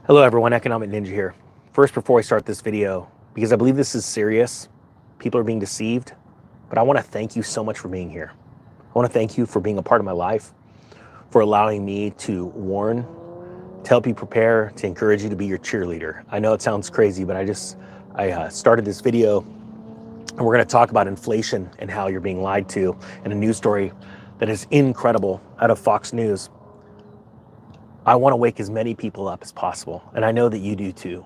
Hello everyone, Economic Ninja here. First, before I start this video, because I believe this is serious, people are being deceived, but I want to thank you so much for being here. I want to thank you for being a part of my life, for allowing me to warn, to help you prepare, to encourage you to be your cheerleader. I know it sounds crazy, but I started this video and we're going to talk about inflation and how you're being lied to, and a news story that is incredible out of Fox News. I want to wake as many people up as possible, and I know that you do too.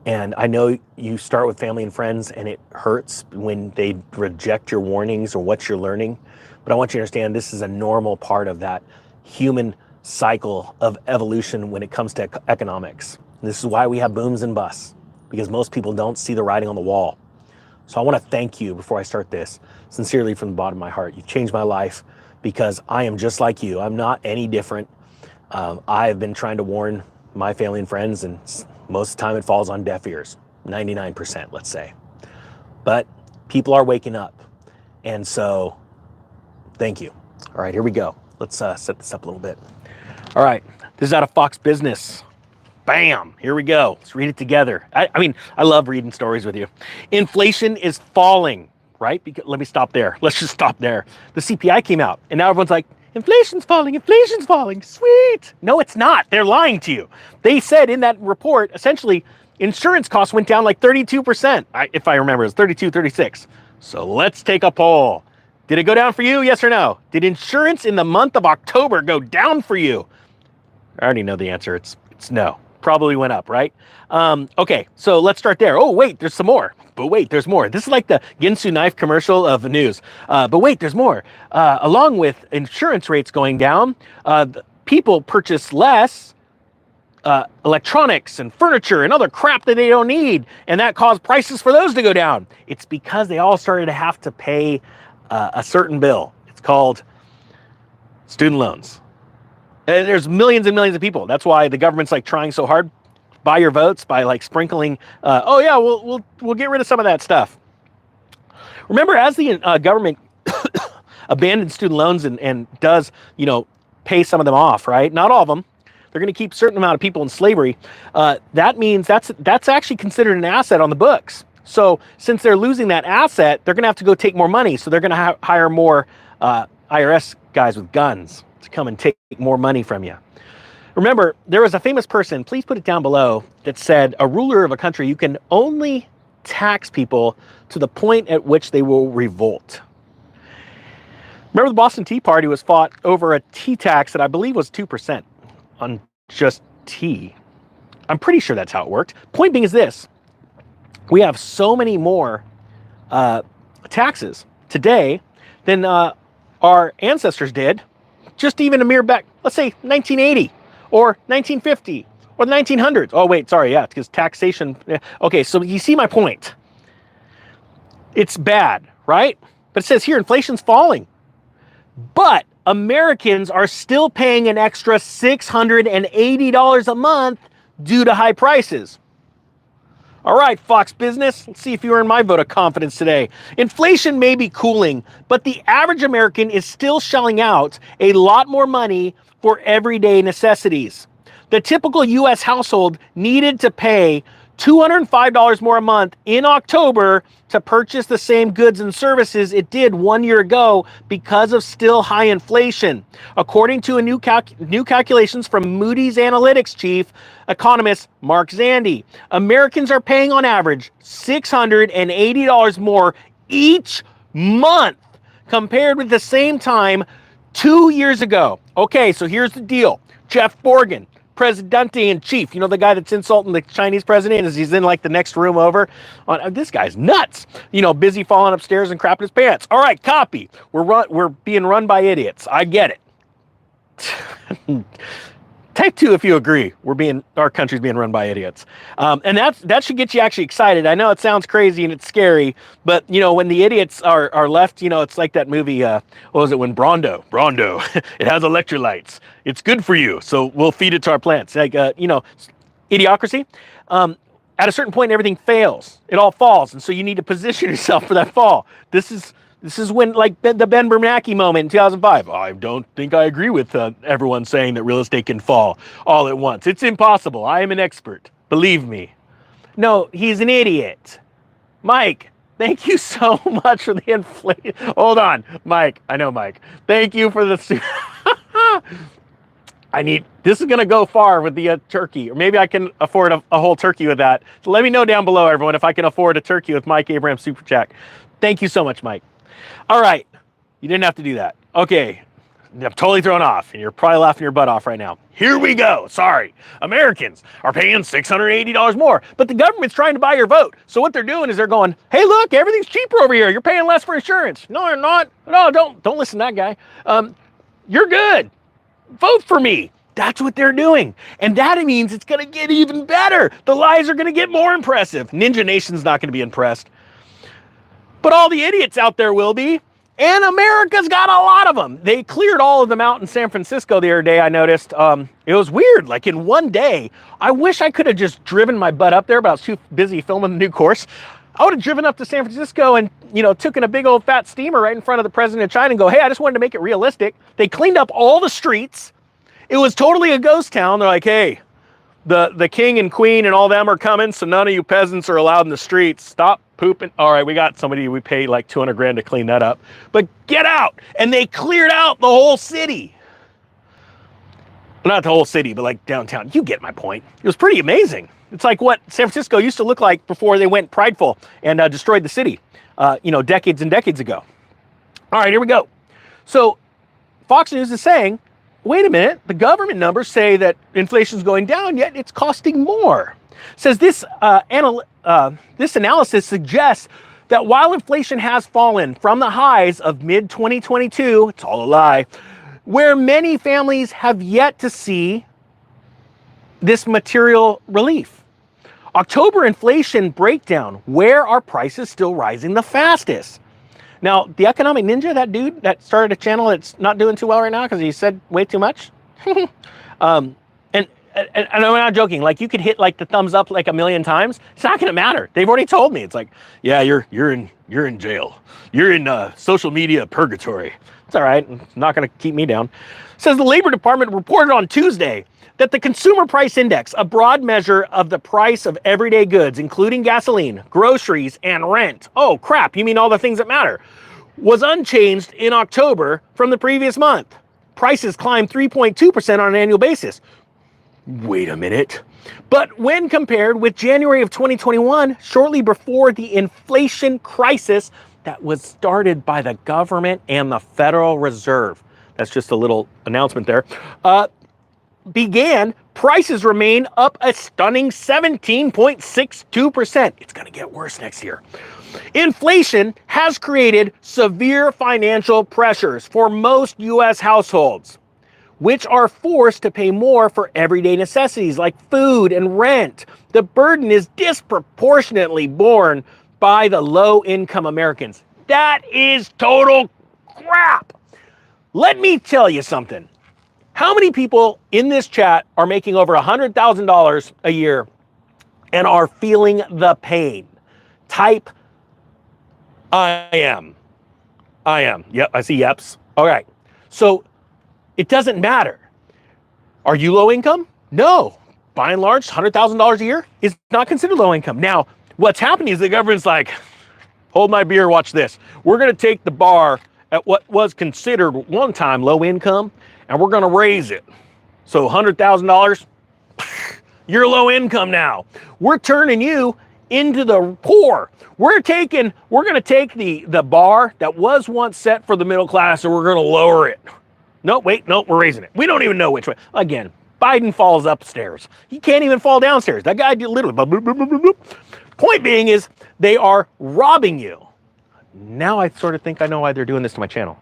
And I know you start with family and friends, and it hurts when they reject your warnings or what you're learning. But I want you to understand this is a normal part of that human cycle of evolution when it comes to economics. This is why we have booms and busts, because most people don't see the writing on the wall. So I want to thank you before I start this, sincerely from the bottom of my heart. You've changed my life because I am just like you. I'm not any different. I have been trying to warn my family and friends, and most of the time it falls on deaf ears, 99%, let's say. But people are waking up, and so thank you. All right, here we go. Let's set this up a little bit. All right, this is out of Fox Business. Bam, here we go. Let's read it together. I mean, I love reading stories with you. Inflation is falling, right? Let me stop there. Let's just stop there. The CPI came out, and now everyone's like, inflation's falling, sweet. No, it's not. They're lying to you. They said in that report, essentially, insurance costs went down like 32%. If I remember, it's 32, 36. So let's take a poll. Did it go down for you? Yes or no? Did insurance in the month of October go down for you? I already know the answer. It's no. Probably went up, right? Okay, so let's start there. Oh, wait, there's some more. But wait, there's more. This is like the Ginsu knife commercial of the news. But wait, there's more. Along with insurance rates going down, people purchase less electronics and furniture and other crap that they don't need, and that caused prices for those to go down. It's because they all started to have to pay a certain bill. It's called student loans. And there's millions and millions of people. That's why the government's like trying so hard. Buy your votes by like sprinkling. Oh yeah, we'll get rid of some of that stuff. Remember, as the government abandons student loans and does, pay some of them off, right? Not all of them. They're going to keep a certain amount of people in slavery. That means that's actually considered an asset on the books. So since they're losing that asset, they're going to have to go take more money. So they're going to hire more IRS guys with guns to come and take more money from you. Remember, there was a famous person, please put it down below, that said a ruler of a country, you can only tax people to the point at which they will revolt. Remember, the Boston Tea Party was fought over a tea tax that I believe was 2% on just tea. I'm pretty sure that's how it worked. Point being is this: we have so many more taxes today than our ancestors did, just even a mere back, let's say 1980 or 1950 or the 1900s. Oh wait, sorry, yeah, because taxation. Okay, so you see my point. It's bad, right? But it says here inflation's falling. But Americans are still paying an extra $680 a month due to high prices. All right, Fox Business, let's see if you earn my vote of confidence today. Inflation may be cooling, but the average American is still shelling out a lot more money for everyday necessities. The typical U.S. household needed to pay $205 more a month in October to purchase the same goods and services it did 1 year ago because of still high inflation. According to a new calculations from Moody's Analytics chief economist Mark Zandi, Americans are paying on average $680 more each month compared with the same time 2 years ago. Okay, so here's the deal. Jeff Borgen, Presidente-in-Chief, the guy that's insulting the Chinese president as he's in like the next room over. This guy's nuts. Busy falling upstairs and crapping his pants. All right, copy. We're being run by idiots. I get it. Type 2 if you agree. Our country's being run by idiots. And that should get you actually excited. I know it sounds crazy and it's scary, but when the idiots are left, it's like that movie, what was it, when Brondo, it has electrolytes. It's good for you, so we'll feed it to our plants. Like, idiocracy. At a certain point, everything fails. It all falls, and so you need to position yourself for that fall. This is This is when, like, the Ben Bernanke moment in 2005. I don't think I agree with everyone saying that real estate can fall all at once. It's impossible. I am an expert. Believe me. No, he's an idiot. Mike, thank you so much for the inflation. Hold on, Mike. I know, Mike. Thank you for the... this is going to go far with the turkey, or maybe I can afford a whole turkey with that. So let me know down below, everyone, if I can afford a turkey with Mike Abraham Super Chat. Thank you so much, Mike. All right. You didn't have to do that. Okay. I'm totally thrown off, and you're probably laughing your butt off right now. Here we go. Sorry. Americans are paying $680 more, but the government's trying to buy your vote. So what they're doing is they're going, hey, look, everything's cheaper over here. You're paying less for insurance. No, you're not. No, don't listen to that guy. You're good. Vote for me. That's what they're doing. And that means it's going to get even better. The lies are going to get more impressive. Ninja Nation's not going to be impressed. But all the idiots out there will be. And America's got a lot of them. They cleared all of them out in San Francisco the other day, I noticed. It was weird. Like, in one day, I wish I could have just driven my butt up there, but I was too busy filming the new course. I would have driven up to San Francisco and, taken a big old fat steamer right in front of the president of China and go, hey, I just wanted to make it realistic. They cleaned up all the streets. It was totally a ghost town. They're like, hey, the king and queen and all them are coming, so none of you peasants are allowed in the streets. Stop pooping. All right, we got somebody, we paid like 200 grand to clean that up. But get out. And they cleared out the whole city. Not the whole city, but like downtown. You get my point. It was pretty amazing. It's like what San Francisco used to look like before they went prideful and destroyed the city, decades and decades ago. All right, here we go. So Fox News is saying, wait a minute, the government numbers say that inflation's going down, yet it's costing more. Says this analysis suggests that while inflation has fallen from the highs of mid-2022, it's all a lie, where many families have yet to see this material relief. October inflation breakdown, where are prices still rising the fastest? Now, the economic ninja, that dude that started a channel that's not doing too well right now because he said way too much. And I'm not joking. Like, you could hit like the thumbs up like a million times. It's not going to matter. They've already told me. It's like, yeah, you're in jail. You're in social media purgatory. It's all right. It's not going to keep me down. Says the Labor Department reported on Tuesday that the Consumer Price Index, a broad measure of the price of everyday goods, including gasoline, groceries, and rent. Oh, crap. You mean all the things that matter? Was unchanged in October from the previous month. Prices climbed 3.2% on an annual basis. Wait a minute. But when compared with January of 2021, shortly before the inflation crisis that was started by the government and the Federal Reserve, that's just a little announcement there, began, prices remain up a stunning 17.62%. It's going to get worse next year. Inflation has created severe financial pressures for most U.S. households, which are forced to pay more for everyday necessities like food and rent. The burden is disproportionately borne by the low-income Americans. That is total crap. Let me tell you something. How many people in this chat are making over $100,000 a year and are feeling the pain? Type, I am. Yep, I see yeps. All right. So it doesn't matter. Are you low income? No. By and large, $100,000 a year is not considered low income. Now, what's happening is the government's like, hold my beer, watch this. We're going to take the bar at what was considered one time low income, and we're going to raise it. So $100,000, you're low income now. We're turning you into the poor. We're going to take the bar that was once set for the middle class, and we're going to lower it. No, wait, no, we're raising it. We don't even know which way. Again, Biden falls upstairs. He can't even fall downstairs. That guy did literally. Point being is they are robbing you. Now I sort of think I know why they're doing this to my channel.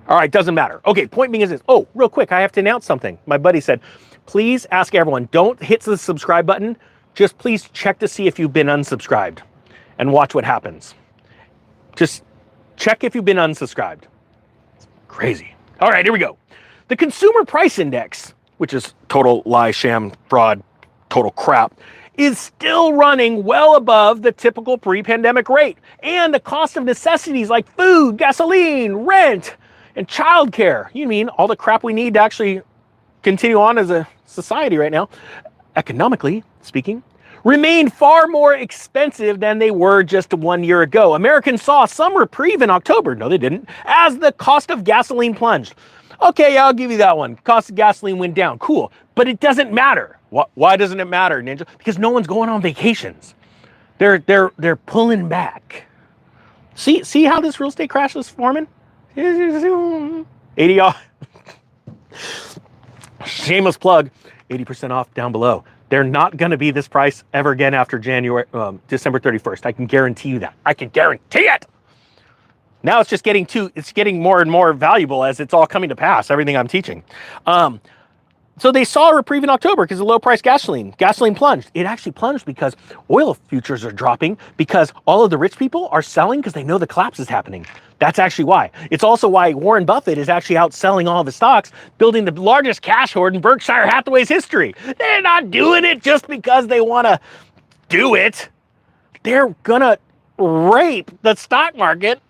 All right, doesn't matter. Okay, point being is this. Oh, real quick, I have to announce something. My buddy said, please ask everyone, don't hit the subscribe button. Just please check to see if you've been unsubscribed and watch what happens. Just check if you've been unsubscribed. It's crazy. All right, here we go. The Consumer Price Index, which is total lie, sham, fraud, total crap, is still running well above the typical pre-pandemic rate. And the cost of necessities like food, gasoline, rent, and childcare, you mean all the crap we need to actually continue on as a society right now, economically speaking, remain far more expensive than they were just 1 year ago. Americans saw some reprieve in October. No, they didn't. As the cost of gasoline plunged. Okay, yeah, I'll give you that one. Cost of gasoline went down. Cool. But it doesn't matter. Why doesn't it matter, Ninja? Because no one's going on vacations. They're pulling back. See how this real estate crash is forming? 80 off. Shameless plug, 80% off down below. They're not going to be this price ever again after December 31st. I can guarantee you that. I can guarantee it. Now it's just getting more and more valuable as it's all coming to pass, everything I'm teaching. So they saw a reprieve in October because of low price gasoline. Gasoline plunged. It actually plunged because oil futures are dropping because all of the rich people are selling because they know the collapse is happening. That's actually why. It's also why Warren Buffett is actually out selling all of his stocks, building the largest cash hoard in Berkshire Hathaway's history. They're not doing it just because they want to do it. They're going to rape the stock market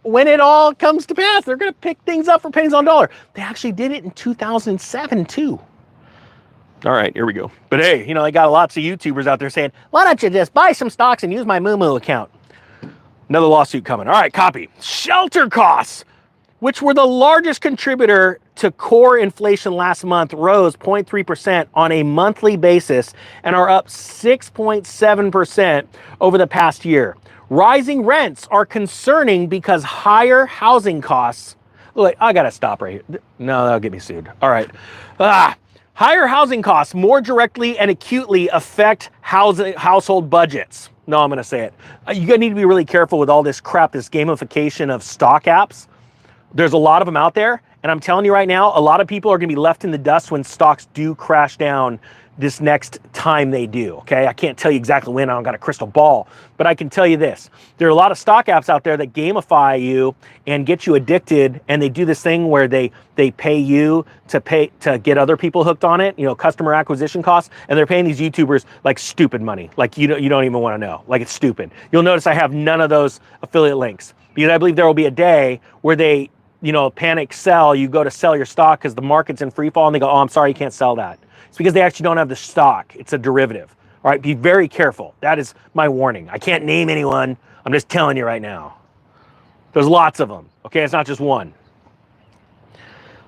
when it all comes to pass. They're going to pick things up for pennies on dollar. They actually did it in 2007 too. All right, here we go. But hey, they got lots of YouTubers out there saying, why don't you just buy some stocks and use my Moo account? Another lawsuit coming. All right, copy. Shelter costs, which were the largest contributor to core inflation last month, rose 0.3% on a monthly basis and are up 6.7% over the past year. Rising rents are concerning because higher housing costs. Look, I got to stop right here. No, that'll get me sued. All right. Higher housing costs more directly and acutely affect household budgets. No, I'm going to say it. You're going to need to be really careful with all this crap, this gamification of stock apps. There's a lot of them out there. And I'm telling you right now, a lot of people are going to be left in the dust when stocks do crash down this next time they do, okay? I can't tell you exactly when. I don't got a crystal ball. But I can tell you this. There are a lot of stock apps out there that gamify you and get you addicted, and they do this thing where they pay you to get other people hooked on it, customer acquisition costs, and they're paying these YouTubers like stupid money. Like you don't even want to know. Like it's stupid. You'll notice I have none of those affiliate links because I believe there will be a day where they panic sell. You go to sell your stock because the market's in free fall and they go, oh, I'm sorry, you can't sell that. It's because they actually don't have the stock. It's a derivative. All right, be very careful. That is my warning. I can't name anyone. I'm just telling you right now. There's lots of them. Okay, it's not just one.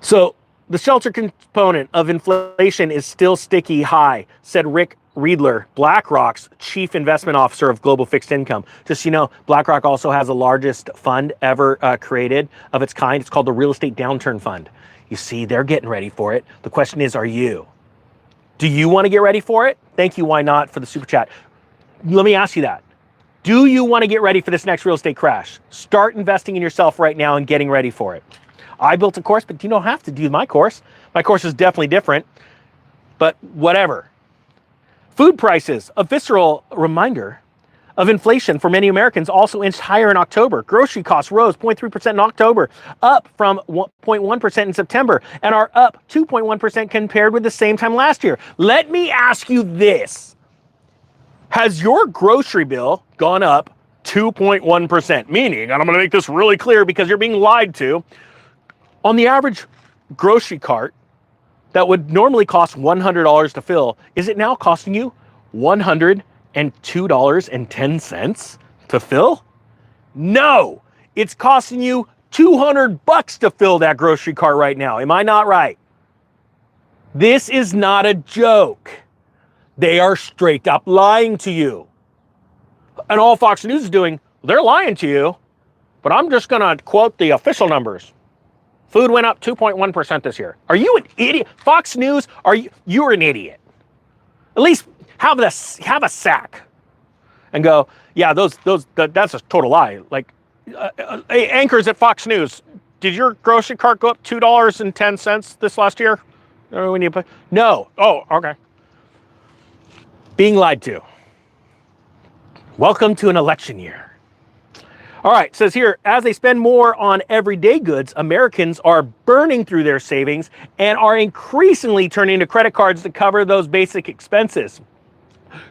So the shelter component of inflation is still sticky high, said Rick Riedler, BlackRock's chief investment officer of global fixed income. Just so you know, BlackRock also has the largest fund ever created of its kind. It's called the Real Estate Downturn Fund. You see, they're getting ready for it. The question is, are you? Do you want to get ready for it? Thank you, why not, for the super chat. Let me ask you that. Do you want to get ready for this next real estate crash? Start investing in yourself right now and getting ready for it. I built a course, but you don't have to do my course. My course is definitely different, but whatever. Food prices, a visceral reminder of inflation for many Americans, also inched higher in October. Grocery costs rose 0.3% in October, up from 0.1% in September, and are up 2.1% compared with the same time last year. Let me ask you this. Has your grocery bill gone up 2.1%? Meaning, and I'm going to make this really clear because you're being lied to, on the average grocery cart that would normally cost $100 to fill, is it now costing you $102.10 to fill? No, it's costing you $200 to fill that grocery cart right now. Am I not right? This is not a joke. They are straight up lying to you. And all Fox News is doing, they're lying to you, but I'm just going to quote the official numbers. Food went up 2.1% this year. Are you an idiot? Fox News, you're an idiot. At least have a sack and go, yeah, that's a total lie. Like anchors at Fox News, did your grocery cart go up $2.10 this last year? No. Oh, okay. Being lied to. Welcome to an election year. All right, it says here, as they spend more on everyday goods, Americans are burning through their savings and are increasingly turning to credit cards to cover those basic expenses.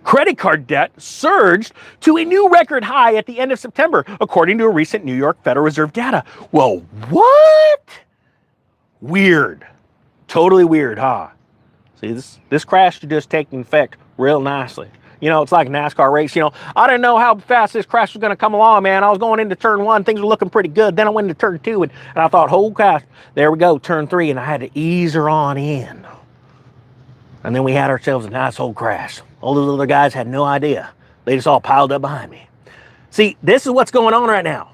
credit card debt surged to a new record high at the end of September, according to a recent New York Federal Reserve data. Well, what? Weird. Totally weird, huh? See, this crash is just taking effect real nicely. You know, it's like a NASCAR race. You know, I didn't know how fast this crash was going to come along, man. I was going into turn 1. Things were looking pretty good. Then I went into turn 2, and I thought, oh, gosh, there we go, turn 3, and I had to ease her on in. And then we had ourselves a nice old crash. All those other guys had no idea. They just all piled up behind me. See, this is what's going on right now.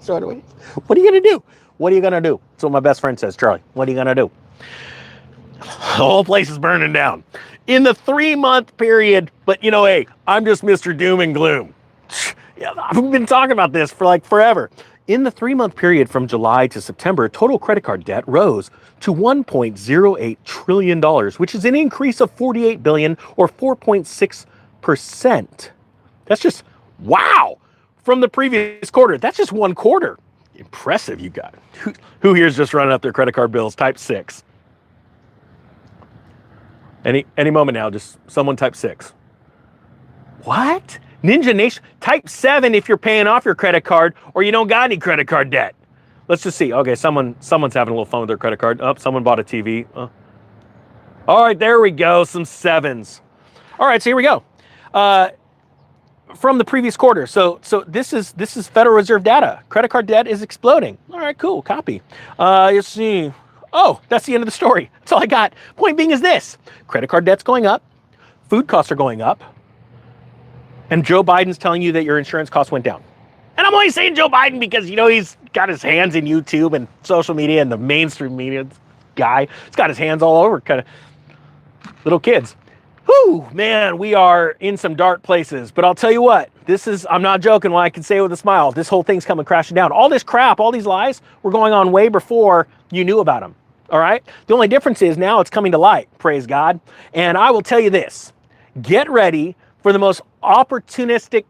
So what are you going to do? What are you going to do? That's what my best friend says, Charlie. What are you going to do? The whole place is burning down. In the 3-month period, but you know, hey, I'm just Mr. Doom and Gloom. Yeah, I've been talking about this for like forever. In the 3-month period from July to September, total credit card debt rose to $1.08 trillion, which is an increase of $48 billion or 4.6%. That's just, wow, from the previous quarter. That's just one quarter. Impressive, you got. Who here's just running up their credit card bills? Type 6. Any moment now, just someone type 6. What? Ninja Nation, type 7 if you're paying off your credit card or you don't got any credit card debt. Let's just see. Okay, someone's having a little fun with their credit card. Oh, someone bought a TV. All right, there we go. Some 7s. All right, so here we go. From the previous quarter. So this is Federal Reserve data. Credit card debt is exploding. All right, cool. Copy. Let's see. Oh, that's the end of the story. That's all I got. Point being is this. Credit card debt's going up. Food costs are going up. And Joe Biden's telling you that your insurance costs went down. And I'm only saying Joe Biden because, you know, he's got his hands in YouTube and social media and the mainstream media guy. He's got his hands all over kind of little kids. Whew, man, we are in some dark places. But I'll tell you what, I'm not joking when I can say it with a smile. This whole thing's coming crashing down. All this crap, all these lies were going on way before you knew about them. All right? The only difference is now it's coming to light, praise God. And I will tell you this, get ready for the most opportunistic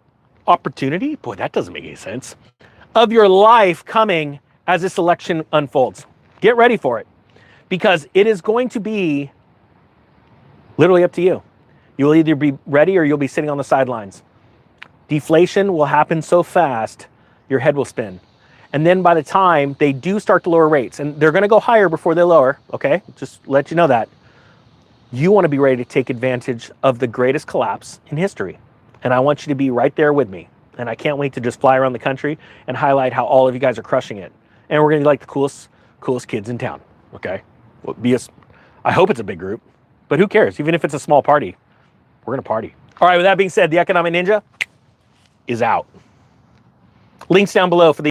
opportunity, boy, that doesn't make any sense, of your life coming as this election unfolds. Get ready for it because it is going to be literally up to you. You will either be ready or you'll be sitting on the sidelines. Deflation will happen so fast, your head will spin. And then by the time they do start to lower rates, and they're going to go higher before they lower, okay? Just let you know that. You want to be ready to take advantage of the greatest collapse in history. And I want you to be right there with me. And I can't wait to just fly around the country and highlight how all of you guys are crushing it. And we're going to be like the coolest kids in town, okay? I hope it's a big group, but who cares? Even if it's a small party, we're going to party. All right, with that being said, the Economic Ninja is out. Links down below for the